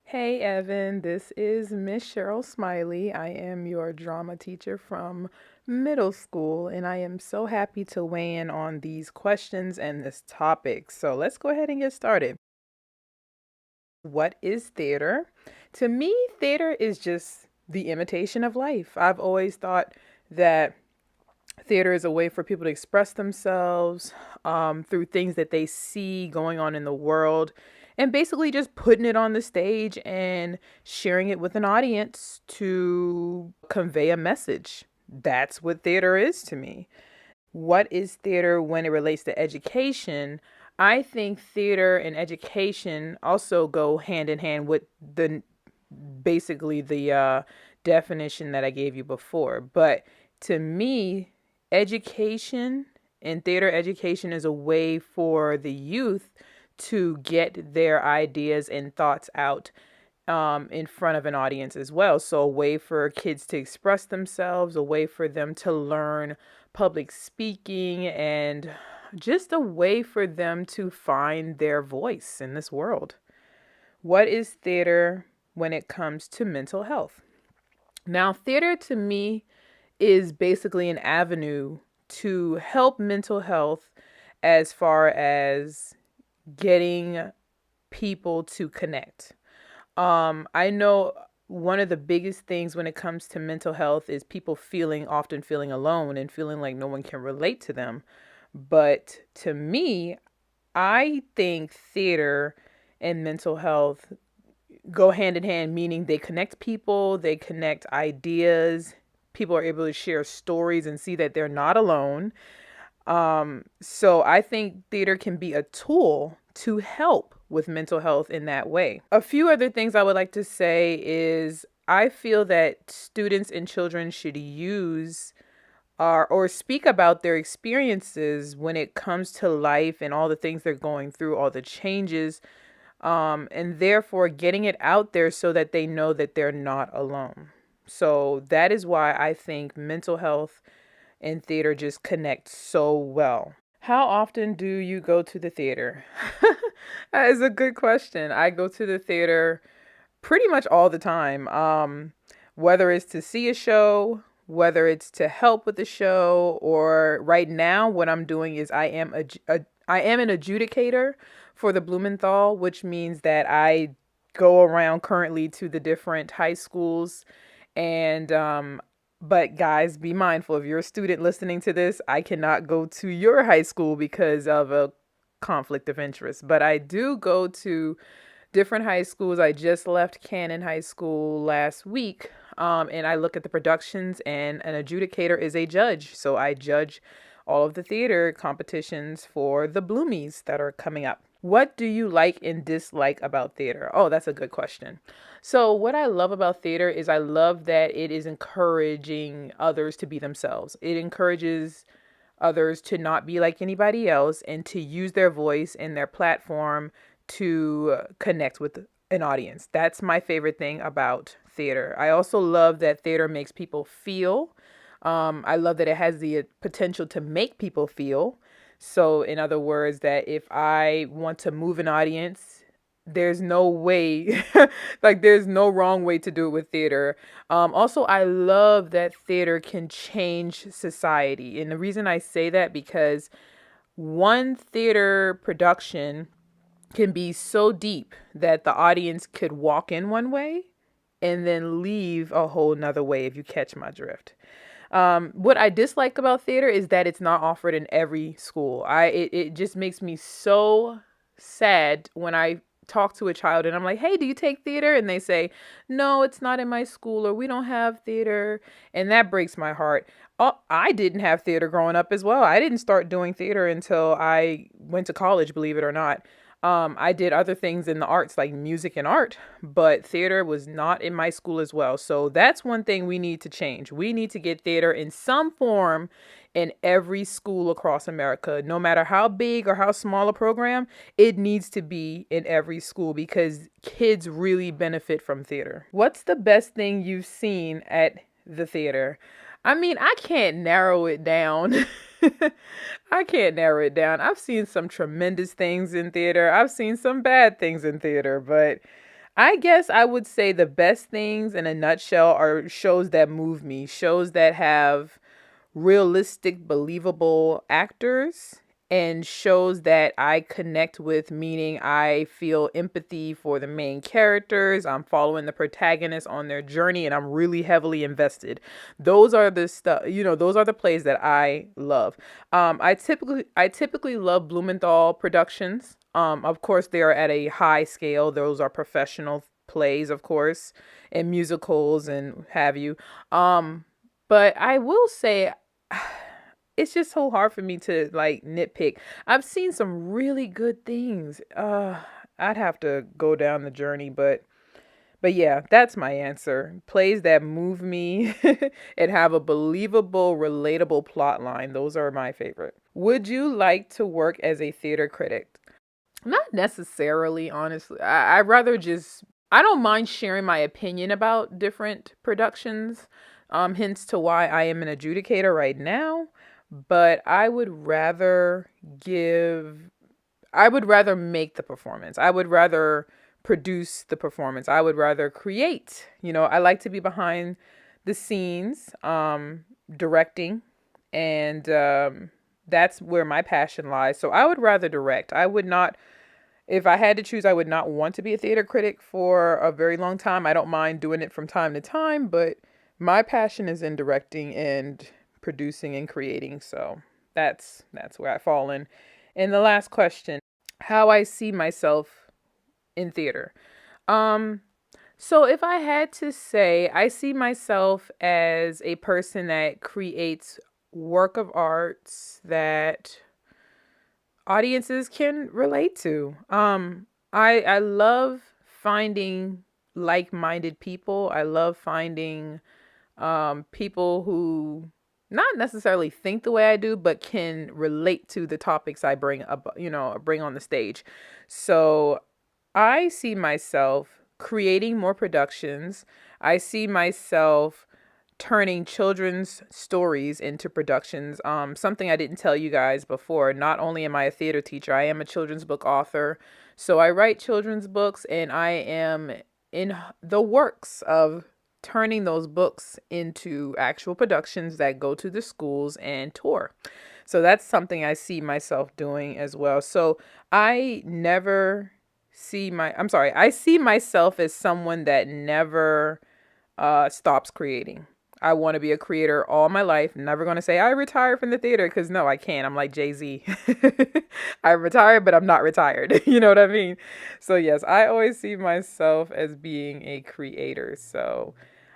Hey Evan, this is Miss Cheryl Smiley. I am your drama teacher from middle school, and I am so happy to weigh in on these questions and this topic. So let's go ahead and get started. What is theater? To me, theater is just the imitation of life. I've always thought that theater is a way for people to express themselves through things that they see going on in the world and basically just putting it on the stage and sharing it with an audience to convey a message. That's what theater is to me. What is theater when it relates to education? I think theater and education also go hand in hand with the definition that I gave you before. But to me, education and theater education is a way for the youth to get their ideas and thoughts out in front of an audience as well. So, a way for kids to express themselves, a way for them to learn public speaking, and just a way for them to find their voice in this world. What is theater when it comes to mental health? Now, theater to me is basically an avenue to help mental health as far as getting people to connect. I know one of the biggest things when it comes to mental health is people often feeling alone and feeling like no one can relate to them. But to me, I think theater and mental health go hand in hand, meaning they connect people, they connect ideas. People are able to share stories and see that they're not alone. So I think theater can be a tool to help with mental health in that way. A few other things I would like to say is I feel that students and children should use or speak about their experiences when it comes to life and all the things they're going through, all the changes, and therefore getting it out there so that they know that they're not alone. So that is why I think mental health and theater just connect so well. How often do you go to the theater? That is a good question. I go to the theater pretty much all the time. Whether it's to see a show, whether it's to help with the show, or right now, what I'm doing is I am an adjudicator for the Blumenthal, which means that I go around currently to the different high schools and but guys, be mindful if you're a student listening to this, I cannot go to your high school because of a conflict of interest, but I do go to different high schools. I just left Cannon High School last week, and I look at the productions, and an adjudicator is a judge. So I judge all of the theater competitions for the Bloomies that are coming up. What do you like and dislike about theater? Oh, that's a good question. So, what I love about theater is I love that it is encouraging others to be themselves. It encourages others to not be like anybody else and to use their voice and their platform to connect with an audience. That's my favorite thing about theater. I also love that theater makes people feel. I love that it has the potential to make people feel. So, in other words, that if I want to move an audience, there's no way, like, there's no wrong way to do it with theater. Also, I love that theater can change society. And the reason I say that because one theater production can be so deep that the audience could walk in one way and then leave a whole nother way, if you catch my drift. What I dislike about theater is that it's not offered in every school. It just makes me so sad when I talk to a child and I'm like, "Hey, do you take theater?" And they say, "No, it's not in my school," or "We don't have theater." And that breaks my heart. Oh, I didn't have theater growing up as well. I didn't start doing theater until I went to college, believe it or not. I did other things in the arts like music and art, but theater was not in my school as well. So that's one thing we need to change. We need to get theater in some form in every school across America. No matter how big or how small a program, it needs to be in every school because kids really benefit from theater. What's the best thing you've seen at the theater? I mean, I can't narrow it down. I can't narrow it down. I've seen some tremendous things in theater. I've seen some bad things in theater, but I guess I would say the best things in a nutshell are shows that move me, shows that have realistic, believable actors, and shows that I connect with, meaning I feel empathy for the main characters. I'm following the protagonist on their journey and I'm really heavily invested. Those are the stuff, those are the plays that I love. I typically love Blumenthal productions. Of course, they are at a high scale. Those are professional plays, of course, and musicals and have you. But I will say it's just so hard for me to like nitpick. I've seen some really good things. I'd have to go down the journey, but yeah, that's my answer. Plays that move me and have a believable, relatable plot line. Those are my favorite. Would you like to work as a theater critic? Not necessarily, honestly. I rather just, I don't mind sharing my opinion about different productions, hence to why I am an adjudicator right now. But give, I would rather make the performance. I would rather produce the performance. I would rather create. I like to be behind the scenes, directing, and that's where my passion lies. So I would rather direct. I would not, if I had to choose, I would not want to be a theater critic for a very long time. I don't mind doing it from time to time, but my passion is in directing and producing and creating. So that's where I fall in. And the last question, how I see myself in theater. Um so if I had to say, I see myself as a person that creates work of arts that audiences can relate to. I love finding like-minded people. I love finding people who not necessarily think the way I do, but can relate to the topics I bring up, bring on the stage. So I see myself creating more productions. I see myself turning children's stories into productions. Something I didn't tell you guys before. Not only am I a theater teacher, I am a children's book author. So I write children's books, and I am in the works of turning those books into actual productions that go to the schools and tour. So that's something I see myself doing as well. So I never I see myself as someone that never stops creating. I want to be a creator all my life. Never going to say I retired from the theater, because no, I can't. I'm like Jay-Z. I'm retired, but I'm not retired. You know what I mean? So yes, I always see myself as being a creator. So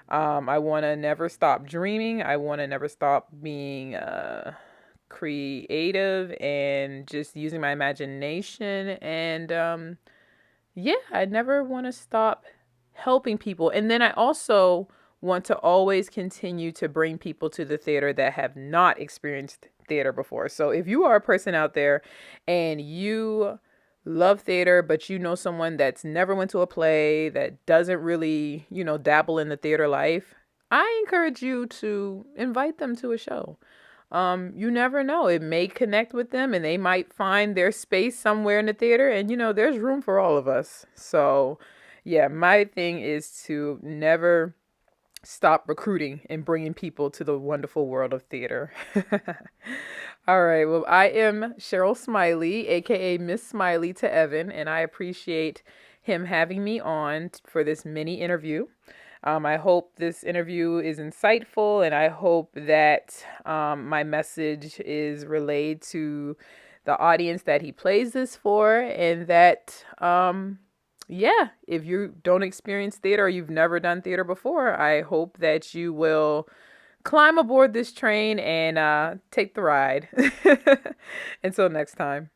I want to never stop dreaming. I want to never stop being creative and just using my imagination. And yeah, I never want to stop helping people. And then I also want to always continue to bring people to the theater that have not experienced theater before. So if you are a person out there and you love theater, but you know someone that's never went to a play, that doesn't really, dabble in the theater life, I encourage you to invite them to a show. You never know. It may connect with them and they might find their space somewhere in the theater, and there's room for all of us. So yeah, my thing is to never stop recruiting and bringing people to the wonderful world of theater. All right. Well, I am Cheryl Smiley, aka Miss Smiley to Evan, and I appreciate him having me on for this mini interview. I hope this interview is insightful, and I hope that my message is relayed to the audience that he plays this for, and that yeah, if you don't experience theater or you've never done theater before, I hope that you will climb aboard this train and take the ride. Until next time.